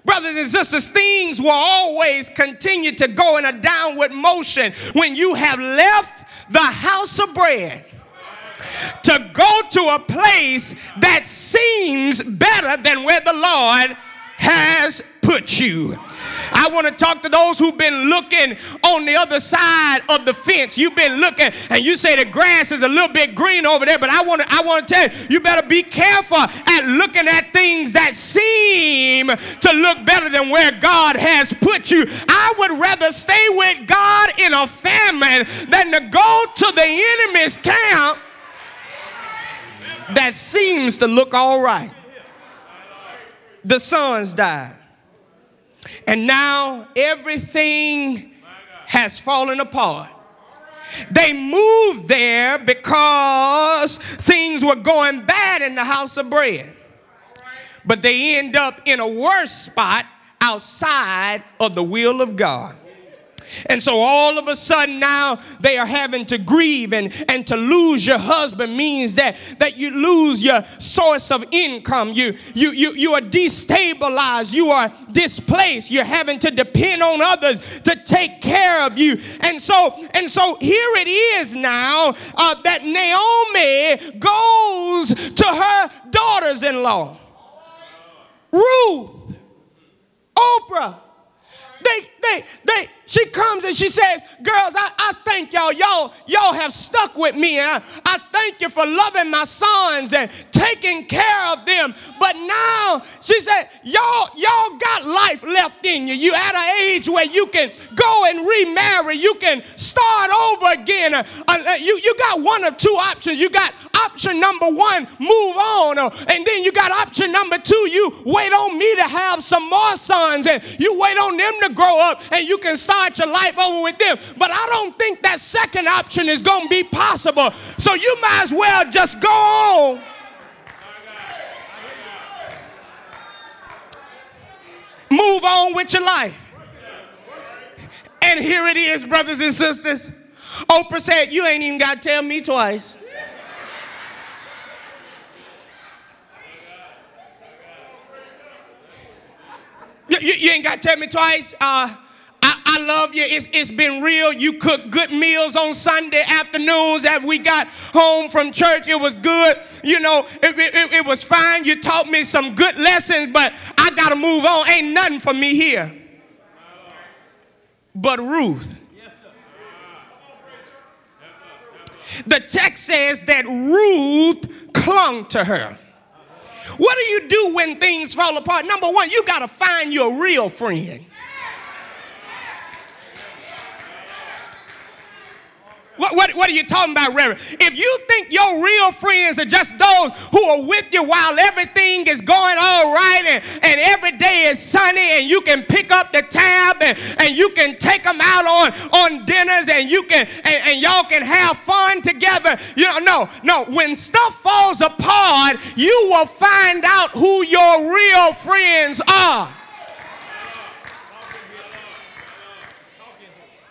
Brothers and sisters, things will always continue to go in a downward motion when you have left the house of bread to go to a place that seems better than where the Lord has put you. I want to talk to those who've been looking on the other side of the fence. You've been looking and you say the grass is a little bit green over there, but I want to tell you, you better be careful at looking at things that seem to look better than where God has put you. I would rather stay with God in a famine than to go to the enemy's camp that seems to look all right. The sons died. And now everything has fallen apart. They moved there because things were going bad in the house of bread. But they end up in a worse spot outside of the will of God. And so all of a sudden now they are having to grieve, and to lose your husband means that you lose your source of income. You are destabilized. You are displaced. You're having to depend on others to take care of you. And so here it is now that Naomi goes to her daughters-in-law, Ruth, Oprah. She comes and she says, girls, I thank y'all. Y'all have stuck with me. And I thank you for loving my sons and taking care of them. But now, she said, y'all got life left in you. You at an age where you can go and remarry. You can start over again. You got one or two options. You got option number one, move on. And then you got option number two, you wait on me to have some more sons. And you wait on them to grow up and you can start your life over with them. But I don't think that second option is going to be possible. So you might as well just go on. Move on with your life. And here it is, brothers and sisters. Oprah said, you ain't even got to tell me twice. You ain't got to tell me twice. I love you. It's been real. You cook good meals on Sunday afternoons that we got home from church. It was good. You know, it was fine. You taught me some good lessons, but I got to move on. Ain't nothing for me here. But Ruth. The text says that Ruth clung to her. What do you do when things fall apart? Number one, you got to find your real friend. What are you talking about, Reverend? If you think your real friends are just those who are with you while everything is going all right and every day is sunny and you can pick up the tab and you can take them out on dinners and you can and y'all can have fun together. You know, no. When stuff falls apart, you will find out who your real friends are.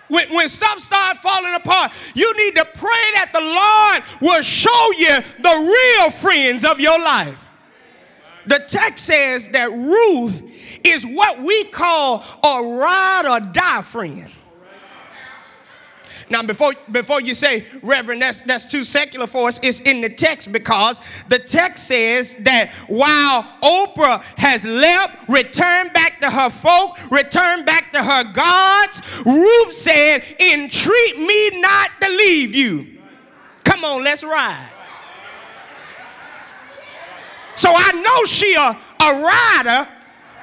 When stuff starts falling apart, you need to pray that the Lord will show you the real friends of your life. The text says that Ruth is what we call a ride or die friend. Now, before you say, Reverend, that's too secular for us, it's in the text because the text says that while Oprah has left, returned back to her folk, returned back to her gods, Ruth said, entreat me not to leave you. Come on, let's ride. So I know she a rider,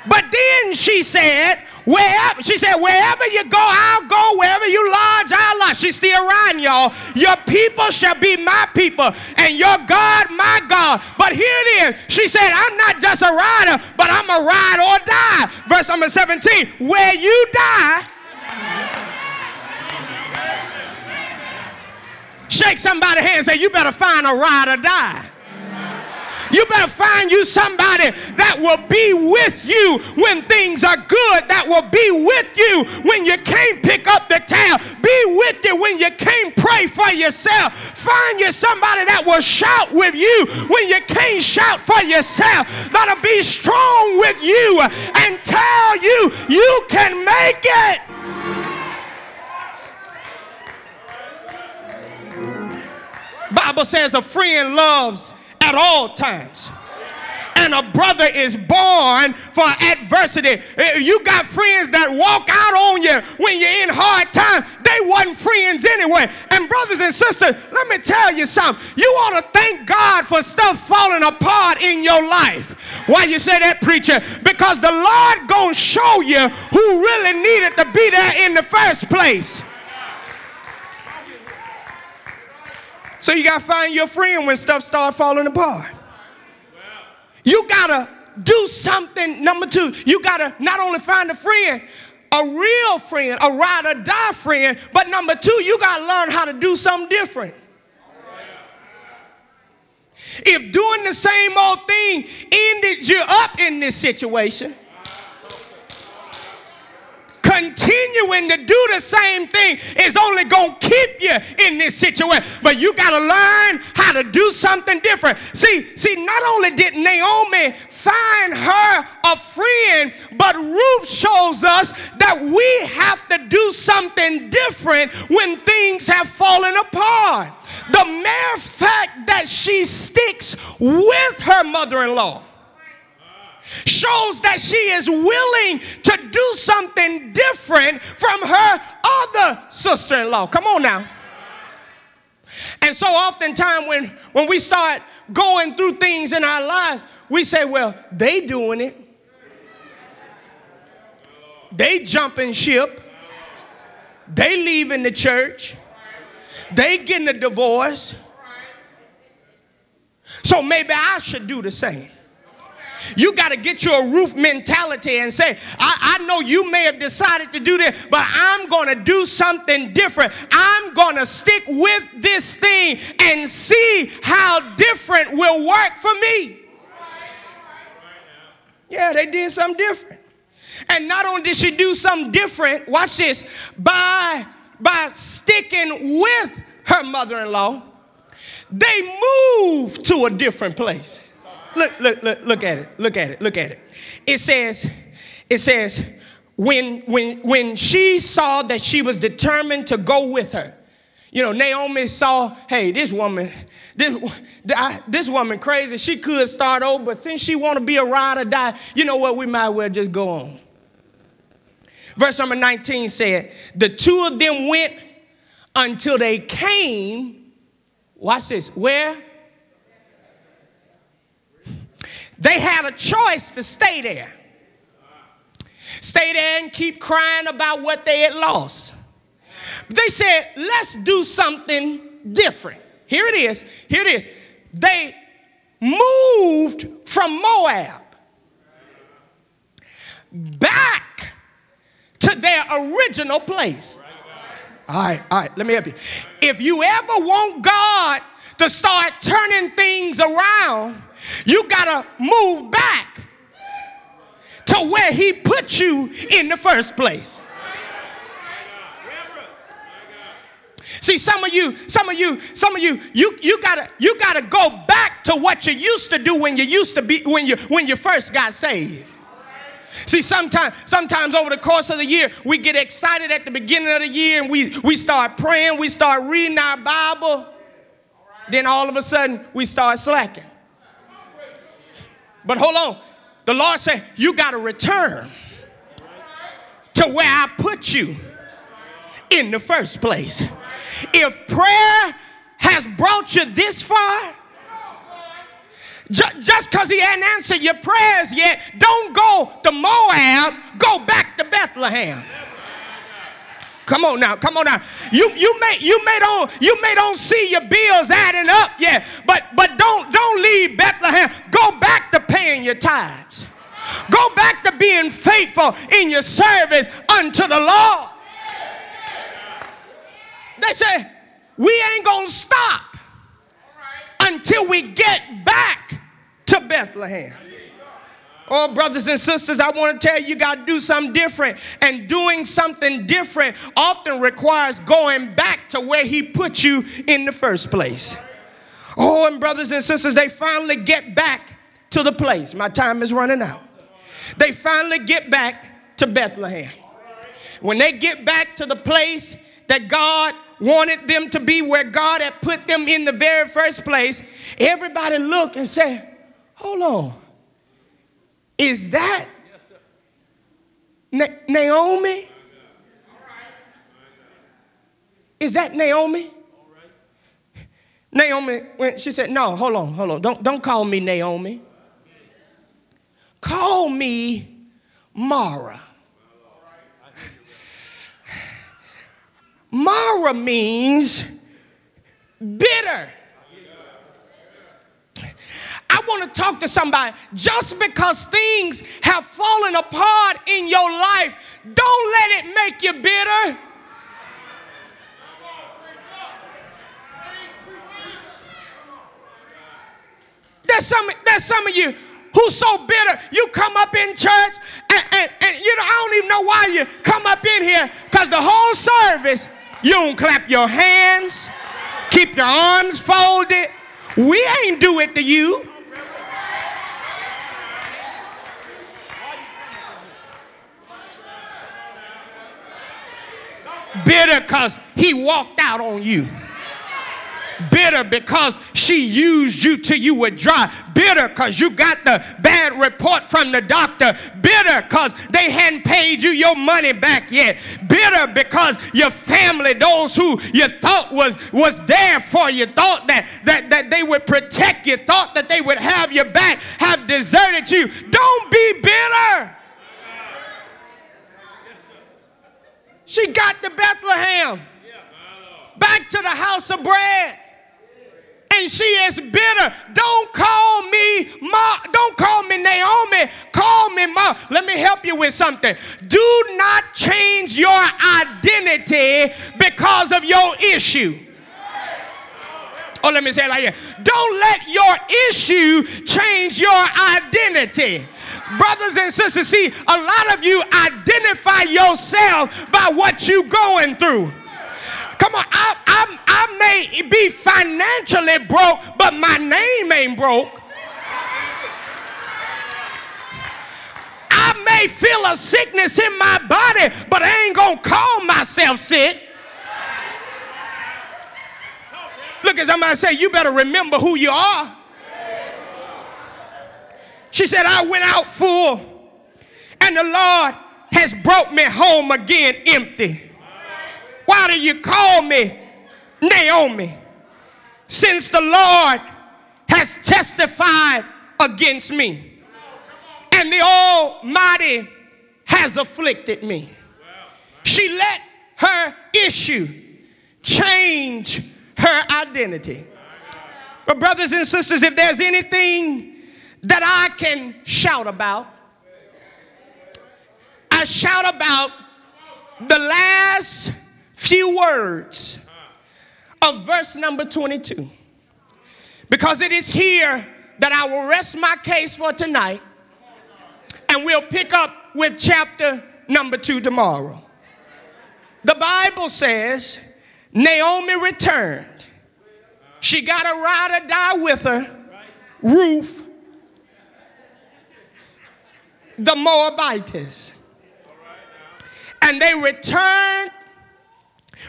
but then she said, wherever you go, I'll go. Wherever you lodge, I'll lodge. She's still riding, y'all. Your people shall be my people, and your God, my God. But here it is. She said, I'm not just a rider, but I'm a ride or die. Verse number 17, where you die. Shake somebody's hand and say, you better find a ride or die. You better find you somebody that will be with you when things are good, that will be with you when you can't pick up the tab, be with you when you can't pray for yourself. Find you somebody that will shout with you when you can't shout for yourself, that'll be strong with you and tell you, you can make it. Bible says a friend loves at all times, and a brother is born for adversity. You got friends that walk out on you when you're in hard time. They wasn't friends anyway. And brothers and sisters, let me tell you something. You ought to thank God for stuff falling apart in your life. Why you say that, preacher? Because the Lord gonna show you who really needed to be there in the first place. So you got to find your friend when stuff starts falling apart. You got to do something. Number two, you got to not only find a friend, a real friend, a ride or die friend, but number two, you got to learn how to do something different. If doing the same old thing ended you up in this situation, continuing to do the same thing is only going to keep you in this situation. But you got to learn how to do something different. See, not only did Naomi find her a friend, but Ruth shows us that we have to do something different when things have fallen apart. The mere fact that she sticks with her mother-in-law shows that she is willing to do something different from her other sister-in-law. Come on now. And so oftentimes when we start going through things in our lives, we say, well, they doing it. They jumping ship. They leaving the church. They getting a divorce. So maybe I should do the same. You got to get your Ruth mentality and say, I know you may have decided to do this, but I'm going to do something different. I'm going to stick with this thing and see how different will work for me. Yeah, they did something different. And not only did she do something different, watch this, by sticking with her mother-in-law, they moved to a different place. Look at it. It says, when she saw that she was determined to go with her, you know, Naomi saw, hey, this woman crazy. She could start over, but since she want to be a ride or die, you know what? We might as well just go on. Verse number 19 said, the two of them went until they came, watch this, where? They had a choice to stay there. Stay there and keep crying about what they had lost. They said, let's do something different. Here it is. They moved from Moab back to their original place. All right, let me help you. If you ever want God to start turning things around, you got to move back to where he put you in the first place. See, some of you gotta go back to what you used to do when you first got saved. See, sometimes over the course of the year, we get excited at the beginning of the year and we start praying, we start reading our Bible. Then all of a sudden, we start slacking. But hold on. The Lord said, you got to return to where I put you in the first place. If prayer has brought you this far, just because he hadn't answered your prayers yet, don't go to Moab, go back to Bethlehem. Come on now. You may don't see your bills adding up yet, but don't leave Bethlehem. Go back to paying your tithes. Go back to being faithful in your service unto the Lord. They say, we ain't gonna stop until we get back to Bethlehem. Oh, brothers and sisters, I want to tell you, you got to do something different. And doing something different often requires going back to where he put you in the first place. Oh, and brothers and sisters, they finally get back to the place. My time is running out. They finally get back to Bethlehem. When they get back to the place that God wanted them to be, where God had put them in the very first place, everybody look and say, hold on. Is that Naomi? Is that Naomi? Naomi, when she said, no, hold on. Don't call me Naomi. Call me Mara. Mara means bitter. I want to talk to somebody. Just because things have fallen apart in your life, don't let it make you bitter. There's some of you who's so bitter. You come up in church and you know, I don't even know why you come up in here, because the whole service you don't clap your hands, keep your arms folded. We ain't do it to you. Bitter because he walked out on you. Bitter because she used you till you were dry. Bitter because you got the bad report from the doctor. Bitter because they hadn't paid you your money back yet. Bitter because your family, those who you thought was there for you, thought that they would protect you, thought that they would have your back, have deserted you. Don't be bitter. She got to Bethlehem, back to the house of bread. And she is bitter. Don't call me Naomi. Call me Ma. Let me help you with something. Do not change your identity because of your issue. Oh, let me say it like this. Don't let your issue change your identity. Brothers and sisters, see, a lot of you identify yourself by what you're going through. Come on, I may be financially broke, but my name ain't broke. I may feel a sickness in my body, but I ain't gonna call myself sick. Look at somebody say, you better remember who you are. She said, I went out full, and the Lord has brought me home again empty. Why do you call me Naomi, since the Lord has testified against me, and the Almighty has afflicted me? She let her issue change her identity. But brothers and sisters, if there's anything that I can shout about, I shout about the last few words of verse number 22, because it is here that I will rest my case for tonight, and we'll pick up with chapter number 2 tomorrow. The Bible says Naomi returned. She got a ride or die with her, Ruth, the Moabitess, and they returned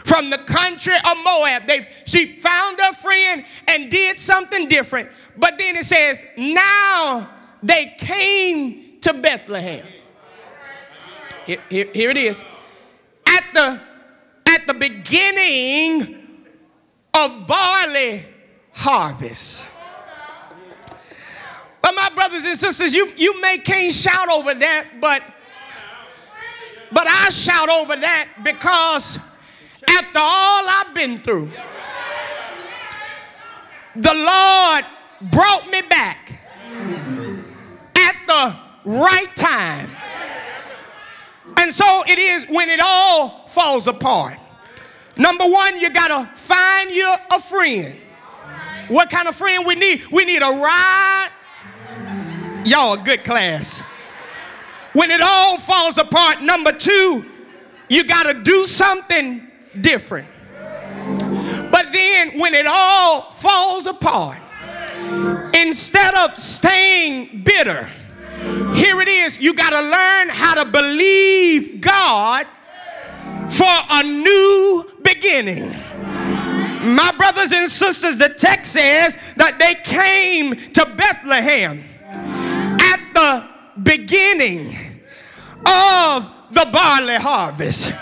from the country of Moab. She found her friend and did something different. But then it says, now they came to Bethlehem. Here it is. At the beginning of barley harvest. But my brothers and sisters, you can't shout over that, but I shout over that because after all I've been through, the Lord brought me back at the right time. And so it is when it all falls apart. Number one, you got to find you a friend. What kind of friend we need? We need a ride. Y'all a good class. When it all falls apart, number two, you got to do something different. But then when it all falls apart, instead of staying bitter, Here it is. You got to learn how to believe God for a new beginning. My brothers and sisters, the text says that they came to Bethlehem at the beginning of the barley harvest.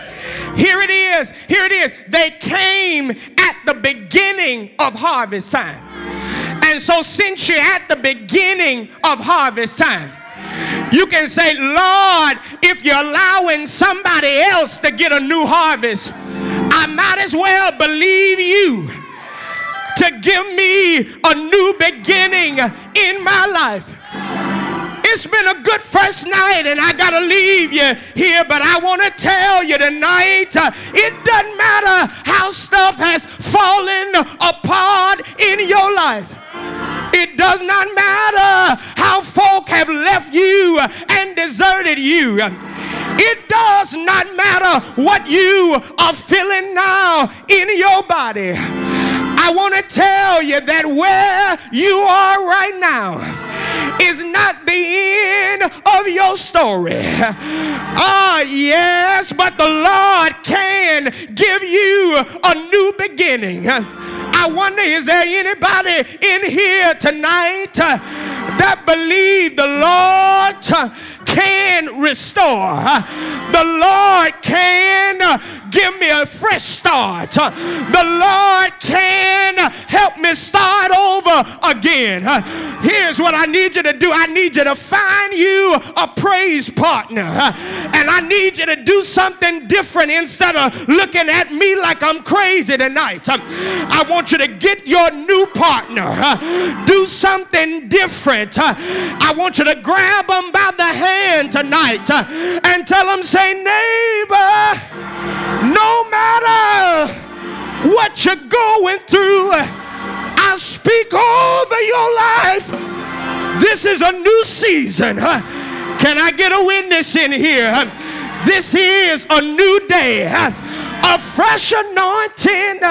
Here it is. Here it is. They came at the beginning of harvest time. And so since you're at the beginning of harvest time, you can say, Lord, if you're allowing somebody else to get a new harvest, I might as well believe you to give me a new beginning in my life. It's been a good first night, and I got to leave you here, but I want to tell you tonight, it doesn't matter how stuff has fallen apart in your life. It does not matter how folk have left you and deserted you. It does not matter what you are feeling now in your body. I want to tell you that where you are right now is not the end of your story. Yes, but the Lord can give you a new beginning. I wonder, is there anybody in here tonight that believe the Lord can restore? The Lord can give me a fresh start. The Lord can help me start over again. Here's what I need you to do. I need you to find you a praise partner. And I need you to do something different instead of looking at me like I'm crazy tonight. I want you to get your new partner. Do something different. I want you to grab them by the hand tonight and tell them, say, neighbor, no matter what you're going through, I speak over your life. This is a new season. Can I get a witness in here? This is a new day. A fresh anointing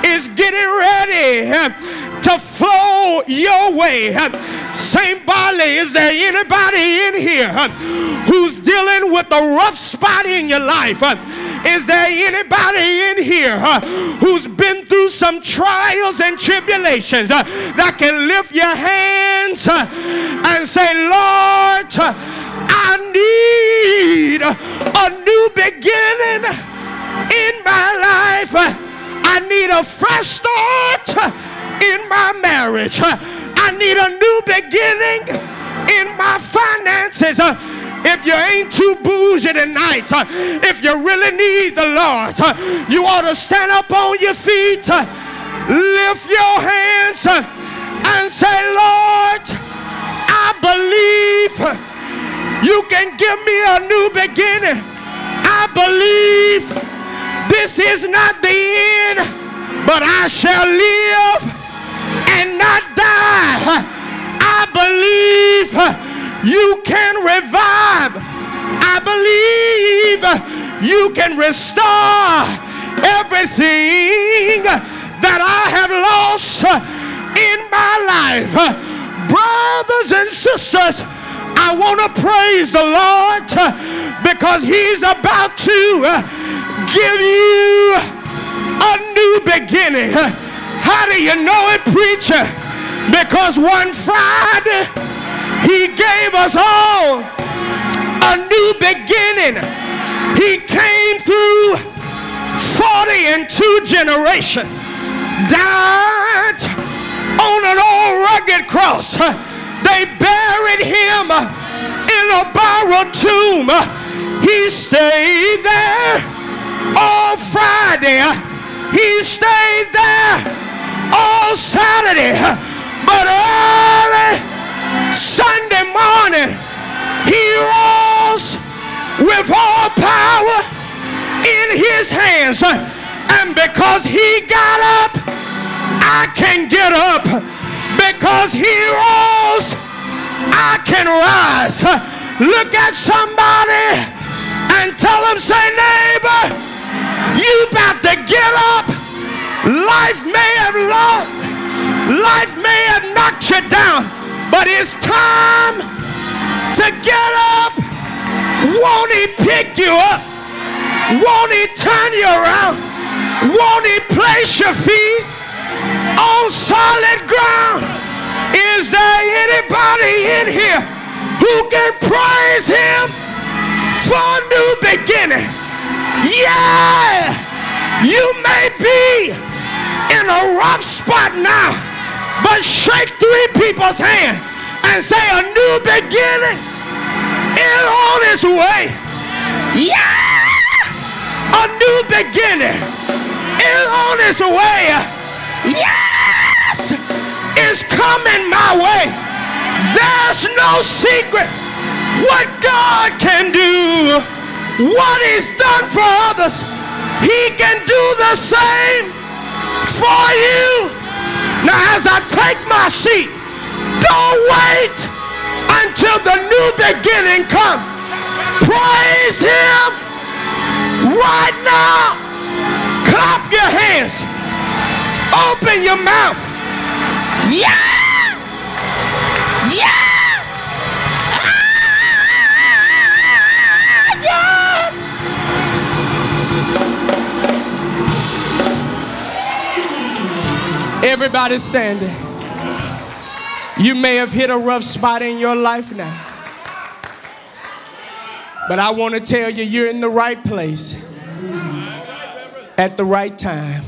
is getting ready to flow your way. St. Bartley, is there anybody in here who's dealing with a rough spot in your life? Is there anybody in here who's been through some trials and tribulations that can lift your hands and say, Lord, I need a new beginning in my life. I need a fresh start in my marriage. I need a new beginning in my finances. If you ain't too bougie tonight, if you really need the Lord, you ought to stand up on your feet, lift your hands, and say, Lord, I believe you can give me a new beginning. I believe this is not the end, but I shall live and not die. I believe you can revive. I believe you can restore everything that I have lost in my life. Brothers and sisters, I want to praise the Lord because he's about to give you a new beginning. How do you know it, preacher? Because one Friday, he gave us all a new beginning. He came through 42 generations, died on an old rugged cross. They buried him in a borrowed tomb. He stayed there all Friday. He stayed there all Saturday. But early Sunday morning, he rose with all power in his hands. And because he got up, I can get up. Because he rose, I can rise. Look at somebody and tell them, say, neighbor, you about to get up. Life may have knocked you down, but it's time to get up? Won't he pick you up? Won't he turn you around? Won't he place your feet on solid ground? Is there anybody in here who can praise him for a new beginning? Yeah! You may be in a rough spot now, but shake 3 people's hand and say a new beginning is on its way. Yeah! A new beginning is on its way. Yes! It's coming my way. There's no secret what God can do. What he's done for others, he can do the same for you. Now as I take my seat, don't wait until the new beginning comes. Praise him right now. Clap your hands. Open your mouth. Yeah! Yeah! Yeah! Everybody standing. You may have hit a rough spot in your life now, but I want to tell you, you're in the right place at the right time.